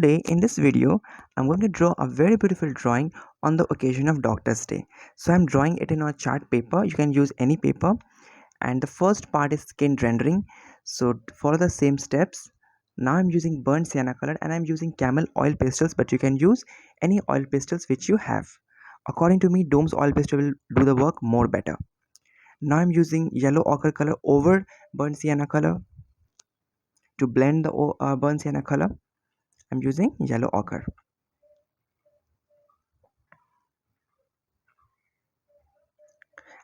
today in this video I'm going to draw a very beautiful drawing on the occasion of Doctor's Day. So I'm drawing it in a chart paper. You can use any paper, and the first part is skin rendering. So follow the same steps. Now I'm using burnt sienna color and I'm using camel oil pastels, but you can use any oil pastels which you have. According to me, Dome's oil pastel will do the work more better. Now I'm using yellow ochre color over burnt sienna color to blend the burnt sienna color. I'm using yellow ochre.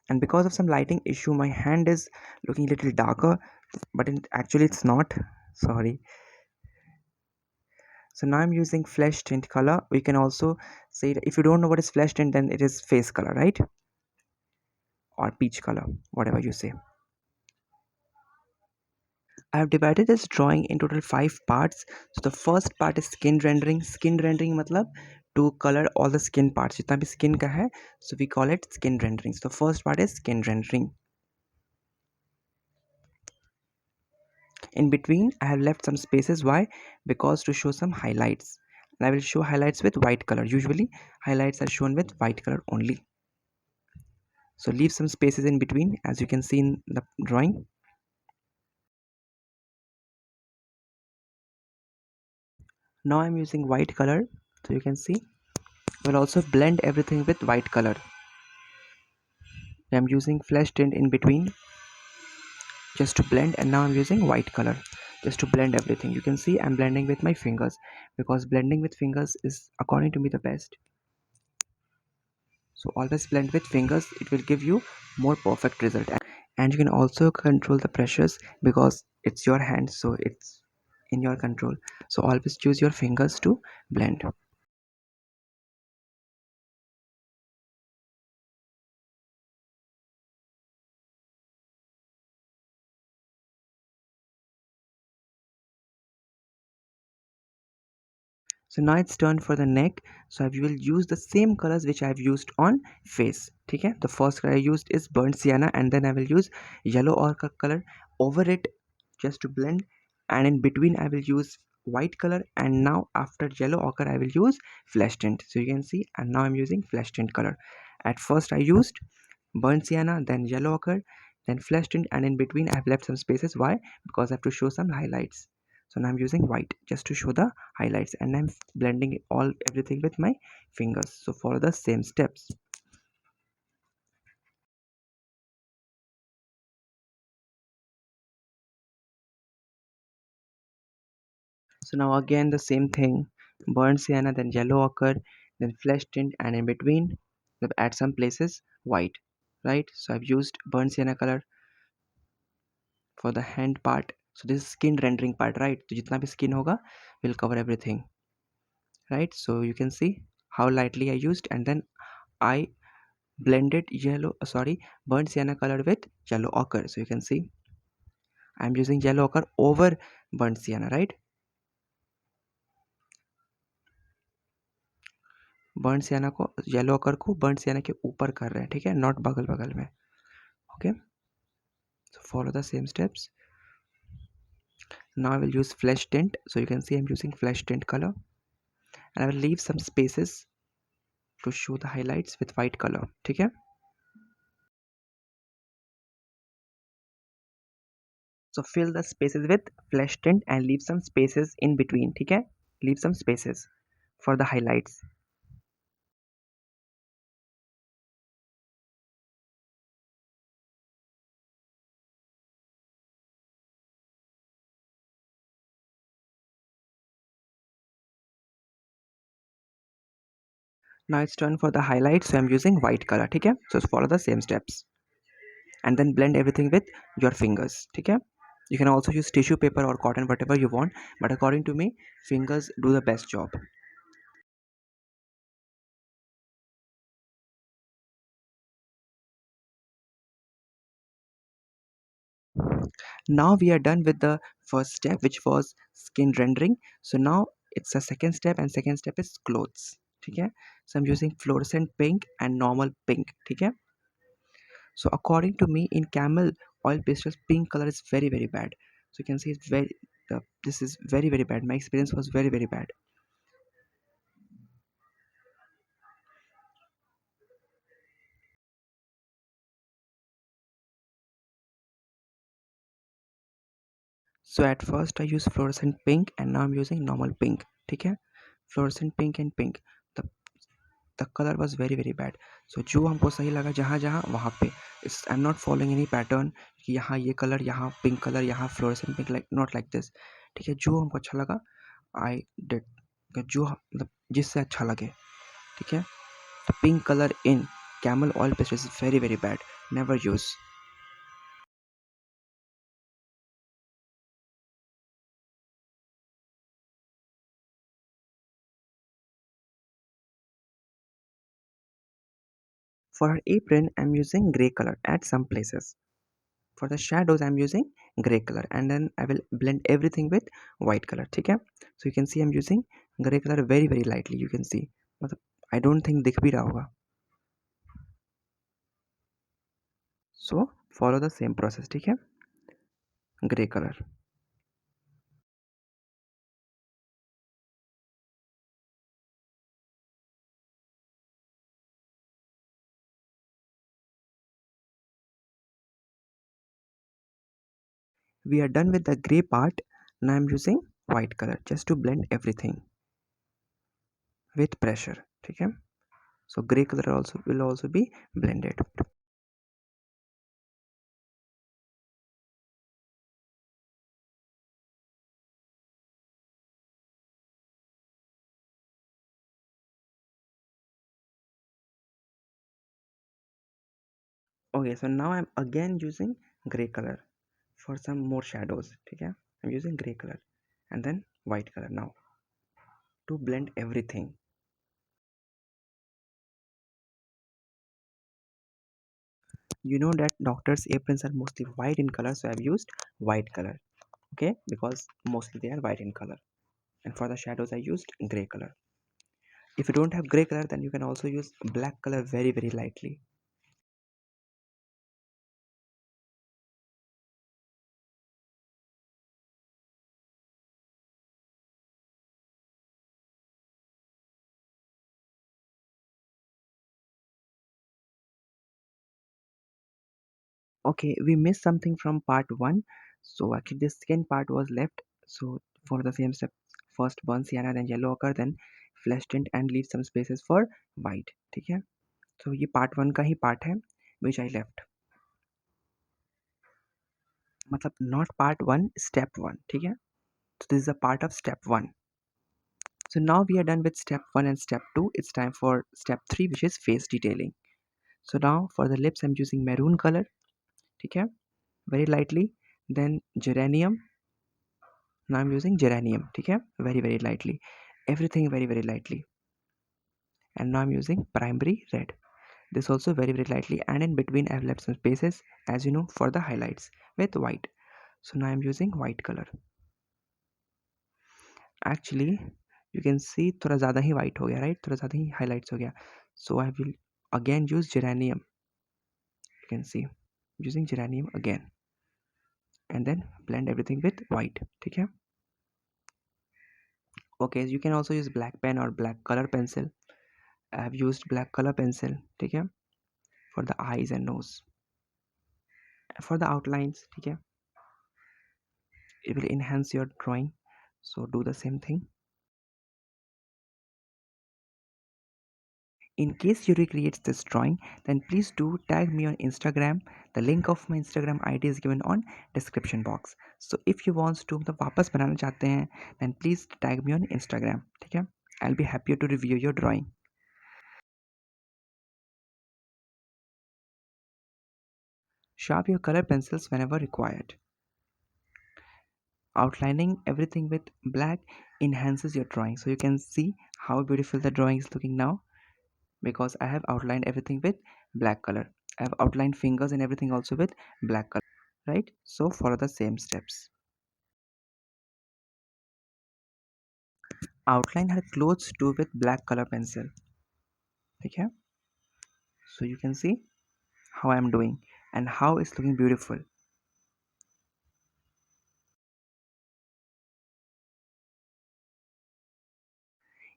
And because of some lighting issue my hand is looking a little darker, but actually it's not. Sorry. So now I'm using flesh tint color. We can also say that if you don't know what is flesh tint, then it is face color, right? Or peach color, whatever you say. I have divided this drawing in total 5 parts. So the first part is skin rendering. Skin rendering matlab to color all the skin parts jitna bhi skin ka hai, so we call it skin rendering. So the first part is skin rendering. In between I have left some spaces. Why? Because to show some highlights, and I will show highlights with white color. Usually highlights are shown with white color only, so leave some spaces in between as you can see in the drawing. Now I'm using white color, so you can see we'll also blend everything with white color. I'm using flesh tint in between just to blend, and now I'm using white color just to blend everything. You can see I'm blending with my fingers because blending with fingers is according to me the best. So always blend with fingers, it will give you more perfect result. And you can also control the pressures because it's your hand, so it's in your control. So always choose your fingers to blend. So now it's turn for the neck. So I will use the same colors which I've used on face. Okay, the first color I used is burnt sienna, and then I will use yellow ochre color over it just to blend, and in between I will use white color, and now after yellow ochre I will use flesh tint. So you can see, and now I'm using flesh tint color. At first I used burnt sienna, then yellow ochre, then flesh tint, and in between I have left some spaces. Why? Because I have to show some highlights. So now I'm using white just to show the highlights, and I'm blending everything with my fingers. So follow the same steps. So now again the same thing, burnt sienna, then yellow ochre, then flesh tint, and in between at some places white, right? So I've used burnt sienna color for the hand part. So this is skin rendering part, right? So jitna bhi skin hoga will cover everything, right? So you can see how lightly I used, and then I blended burnt sienna color with yellow ochre. So you can see I'm using yellow ochre over burnt sienna, right? Burn sienna को yellow ochre को burn sienna के ऊपर कर रहे हैं, ठीक है, not बगल बगल में. Okay, so follow the same steps. Now I will use flesh tint. So you can see I'm using flesh tint color, and I will leave some spaces to show the highlights with white color. ठीक है, so fill the spaces with flesh tint and leave some spaces in between. ठीक है, leave some spaces for the highlights. Now it's turn for the highlights, so I'm using white color. ठीक है, so follow the same steps and then blend everything with your fingers. ठीक है, you can also use tissue paper or cotton, whatever you want, but according to me fingers do the best job. Now we are done with the first step, which was skin rendering. So now it's a second step, and second step is clothes. ठीक है, so I'm using fluorescent pink and normal pink. ठीक है, so according to me in camel oil pastels pink color is very bad. So you can see it's very this is very bad. My experience was very bad. So at first I used fluorescent pink and now I'm using normal pink. ठीक है, fluorescent pink and pink. the the color was very very bad. So जो हमको सही लगा जहाँ जहाँ वहाँ पे, इस I am not following any pattern कि यहाँ ये कलर, यहाँ पिंक कलर, यहाँ fluorescent pink, like not like this. ठीक है, जो हमको अच्छा लगा आई डिड, जो मतलब जिससे अच्छा लगे. ठीक है, the pink color in camel oil pastel is very very bad, never use. For her apron I'm using gray color at some places. For the shadows I'm using gray color and then I will blend everything with white color. ठीक है, so you can see I'm using gray color very very lightly. You can see, मतलब I don't think दिख भी रहा होगा. So follow the same process. ठीक है, gray color. We are done with the gray part. Now I'm using white color just to blend everything with pressure. ठीक है, so gray color also will also be blended. Okay, so now I'm again using gray color for some more shadows. ठीक है, I'm using gray color and then white color now to blend everything. You know that doctors aprons are mostly white in color, so I've used white color. Okay, because mostly they are white in color. And for the shadows I used gray color. If you don't have gray color, then you can also use black color very very lightly. Okay, we missed something from part 1, so actually the second part was left. So for the same step, first burn sienna, then yellow ochre, then flesh tint and leave some spaces for white. ठीक है, so ये part 1 का ही part है which I left, मतलब not part 1 step 1. ठीक है, so this is a part of step 1. So now we are done with step 1 and step 2. It's time for step 3, which is face detailing. So now for the lips I'm using maroon color. ठीक है, very lightly. Then geranium. Now I'm using geranium. ठीक है, very very lightly. Everything very very lightly. And now I'm using primary red. This also very very lightly. And in between I've left some spaces, as you know, for the highlights with white. So now I'm using white color. Actually you can see थोड़ा ज़्यादा ही white हो गया, right? थोड़ा ज़्यादा ही highlights हो गया. So I will again use geranium. You can see using geranium again and then blend everything with white. ठीक है, okay, you can also use black pen or black color pencil. I have used black color pencil. ठीक है, for the eyes and nose, for the outlines. ठीक है, it will enhance your drawing, so do the same thing. In case you recreate this drawing, then please do tag me on Instagram. The link of my Instagram ID is given on description box. So if you want to मतलब वापस बनाना चाहते हैं, then please tag me on Instagram. ठीक है, I'll be happy to review your drawing. Sharp your color pencils whenever required. Outlining everything with black enhances your drawing, so you can see how beautiful the drawing is looking now because I have outlined everything with black color. I have outlined fingers and everything also with black color, right? So follow the same steps. Outline her clothes too with black color pencil. Okay, so you can see how I am doing and how it's looking beautiful.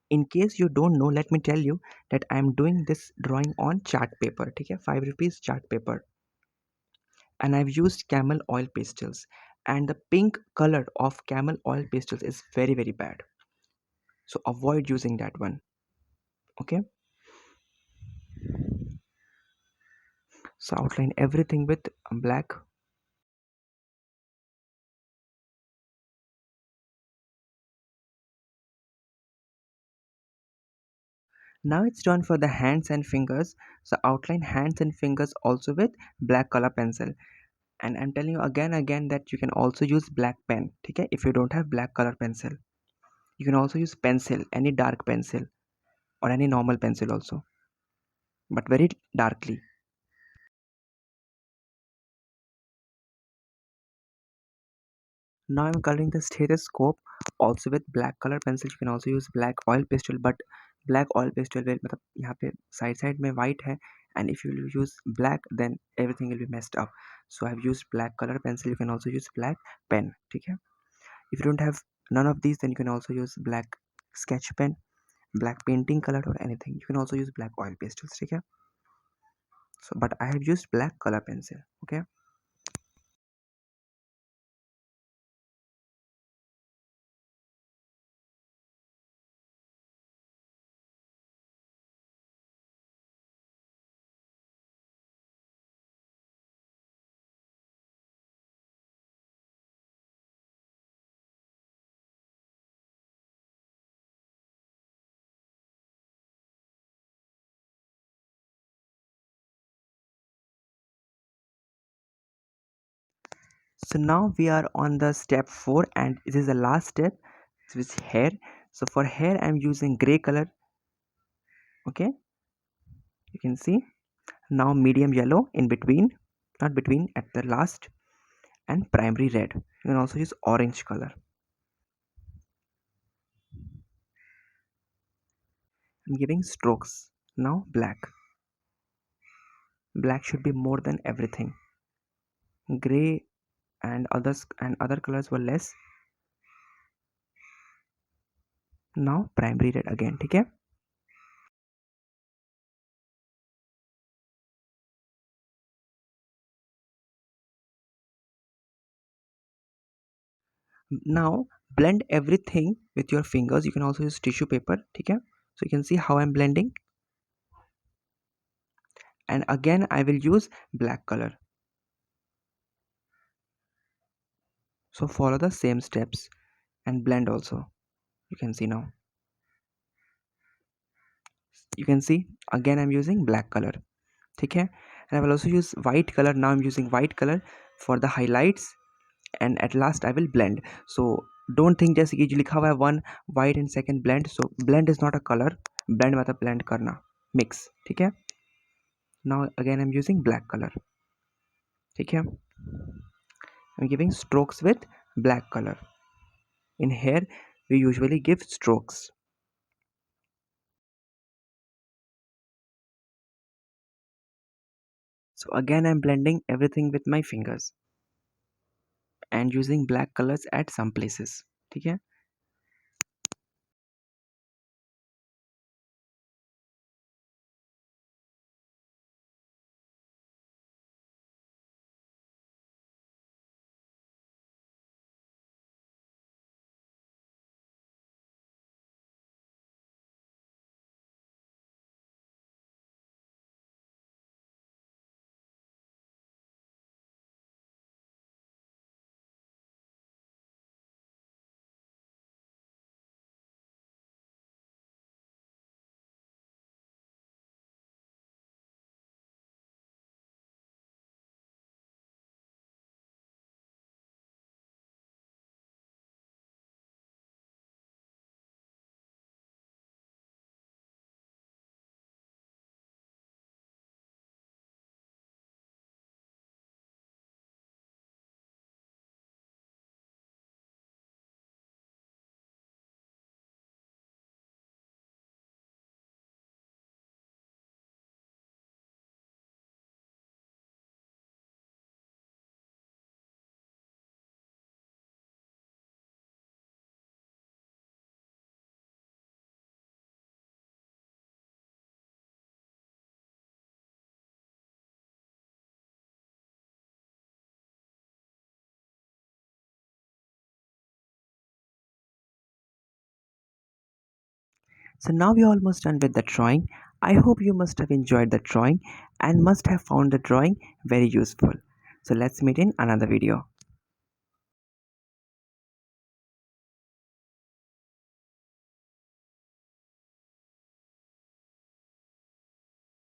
In case you don't know, let me tell you that I am doing this drawing on chart paper. Okay, 5 rupees chart paper, and I've used camel oil pastels. and the pink color of camel oil pastels is very very bad, so avoid using that one. Okay, so outline everything with black. Now it's done for the hands and fingers. So outline hands and fingers also with black color pencil. And I'm telling you again that you can also use black pen. Okay, if you don't have black color pencil, you can also use pencil, any dark pencil or any normal pencil also, but very darkly. Now I'm coloring the stethoscope also with black color pencil. You can also use black oil pastel, but black oil pastel में मतलब यहाँ पे side में white है, and if you use black then everything will be messed up. So I've used black color pencil. You can also use black pen. ठीक है? If you don't have none of these, then you can also use black sketch pen, black painting color or anything. You can also use black oil pastels. ठीक है? So but I have used black color pencil. Okay. So now we are on the step 4 and this is the last step, which is hair. So for hair I'm using gray color. Okay, you can see now medium yellow in between, not between, at the last, and primary red. You can also use orange color. I'm giving strokes. Now black should be more than everything. Gray and other colors were less. Now primary red again. Okay. Now blend everything with your fingers. You can also use tissue paper. Okay, so you can see how I'm blending, and again I will use black color. So follow the same steps and blend also. You can see now. You can see again I'm using black color. Okay, and I will also use white color. Now I'm using white color for the highlights, and at last I will blend. So don't think जैसे कि जो लिखा हुआ है one white and second blend. So blend is not a color. Blend मतलब blend करना, mix. ठीक है. Now again I'm using black color. ठीक है. I'm giving strokes with black color. In hair we usually give strokes. So again I'm blending everything with my fingers and using black colors at some places. ठीक है. So now we're almost done with the drawing. I hope you must have enjoyed the drawing and must have found the drawing very useful. So let's meet in another video.